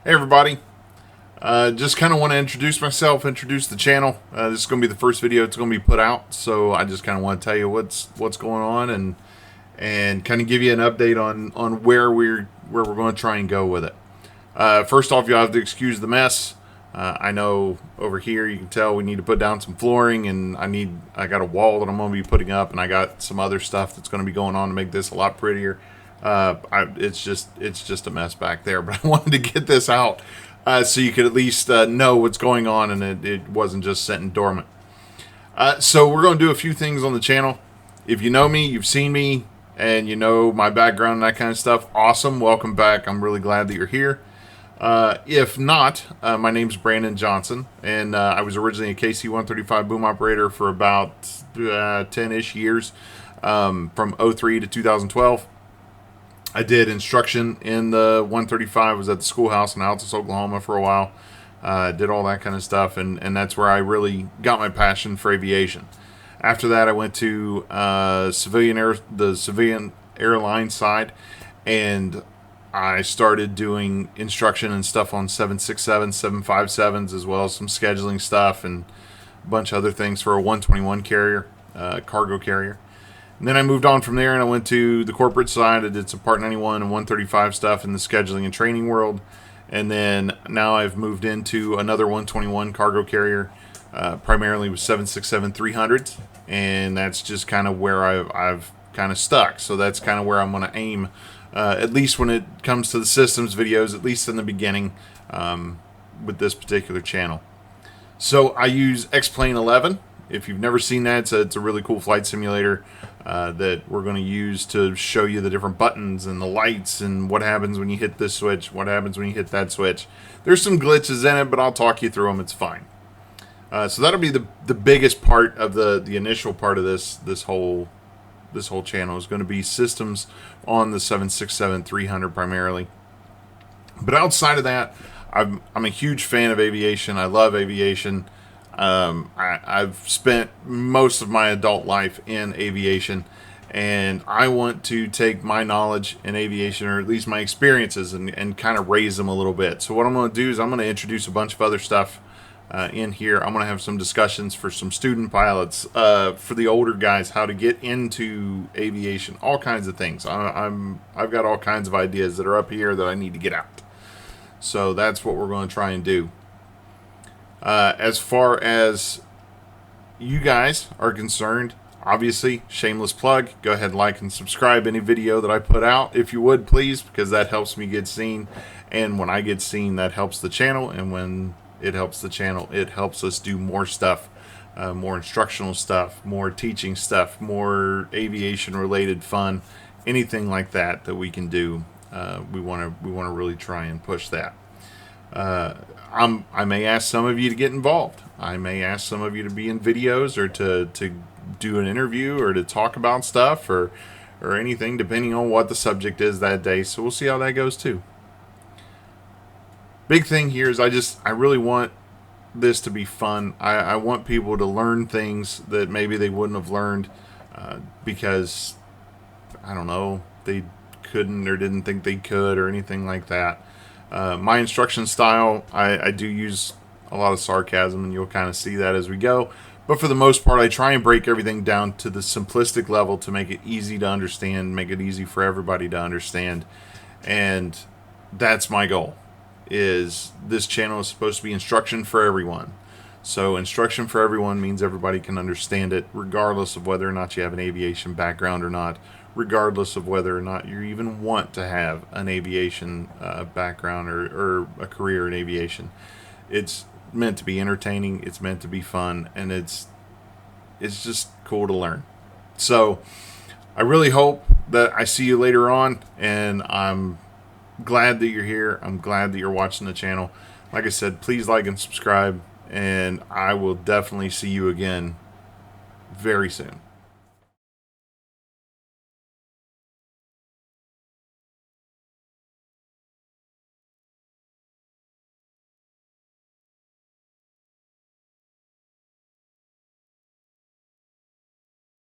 Hey everybody, just kind of want to introduce myself, introduce the channel. This is going to be the first video it's going to be put out, so I just kind of want to tell you what's going on and kind of give you an update on where we're going to try and go with it. First off, you'll have to excuse the mess. I know over here you can tell we need to put down some flooring, and I got a wall that I'm going to be putting up, and I got some other stuff that's going to be going on to make this a lot prettier. It's just a mess back there, but I wanted to get this out so you could at least know what's going on, and it wasn't just sitting dormant. So we're going to do a few things on the channel. If you know me, you've seen me, and you know my background and that kind of stuff, awesome. Welcome back. I'm really glad that you're here. If not, my name's Brandon Johnson, and I was originally a KC-135 boom operator for about 10-ish years, from 03 to 2012. I did instruction in the 135, was at the schoolhouse in Altus, Oklahoma for a while. Did all that kind of stuff, and that's where I really got my passion for aviation. After that, I went to the civilian airline side, and I started doing instruction and stuff on 767s, 757s, as well as some scheduling stuff and a bunch of other things for a 121 carrier, cargo carrier. And then I moved on from there and I went to the corporate side. I did some Part 91 and 135 stuff in the scheduling and training world. And then now I've moved into another 121 cargo carrier, primarily with 767-300s. And that's just kind of where I've kind of stuck. So that's kind of where I'm going to aim, at least when it comes to the systems videos, at least in the beginning, with this particular channel. So I use X-Plane 11. If you've never seen that, it's a really cool flight simulator that we're going to use to show you the different buttons and the lights and what happens when you hit this switch, what happens when you hit that switch. There's some glitches in it, but I'll talk you through them. It's fine. So that'll be the biggest part of the initial part of this whole channel is going to be systems on the 767-300 primarily. But outside of that, I'm a huge fan of aviation. I love aviation. I've spent most of my adult life in aviation, and I want to take my knowledge in aviation, or at least my experiences, and kind of raise them a little bit. So what I'm going to do is I'm going to introduce a bunch of other stuff in here. I'm going to have some discussions for some student pilots, for the older guys, how to get into aviation, all kinds of things. I've got all kinds of ideas that are up here that I need to get out. So that's what we're going to try and do. As far as you guys are concerned, obviously, shameless plug, go ahead and like and subscribe any video that I put out, if you would, please, because that helps me get seen. And when I get seen, that helps the channel. And when it helps the channel, it helps us do more stuff, more instructional stuff, more teaching stuff, more aviation-related fun, anything like that we can do. We want to really try and push that. I may ask some of you to get involved. I may ask some of you to be in videos, or to do an interview, or to talk about stuff, or anything, depending on what the subject is that day. So we'll see how that goes too. Big thing here is I really want this to be fun. I want people to learn things that maybe they wouldn't have learned because, I don't know, they couldn't or didn't think they could, or anything like that. My instruction style, I do use a lot of sarcasm, and you'll kind of see that as we go. But for the most part, I try and break everything down to the simplistic level to make it easy to understand, make it easy for everybody to understand. And that's my goal, is this channel is supposed to be instruction for everyone. So instruction for everyone means everybody can understand it, regardless of whether or not you have an aviation background or not, regardless of whether or not you even want to have an aviation background or a career in aviation. It's meant to be entertaining, it's meant to be fun, and it's just cool to learn. So I really hope that I see you later on, and I'm glad that you're here. I'm glad that you're watching the channel. Like I said, please like and subscribe, and I will definitely see you again very soon.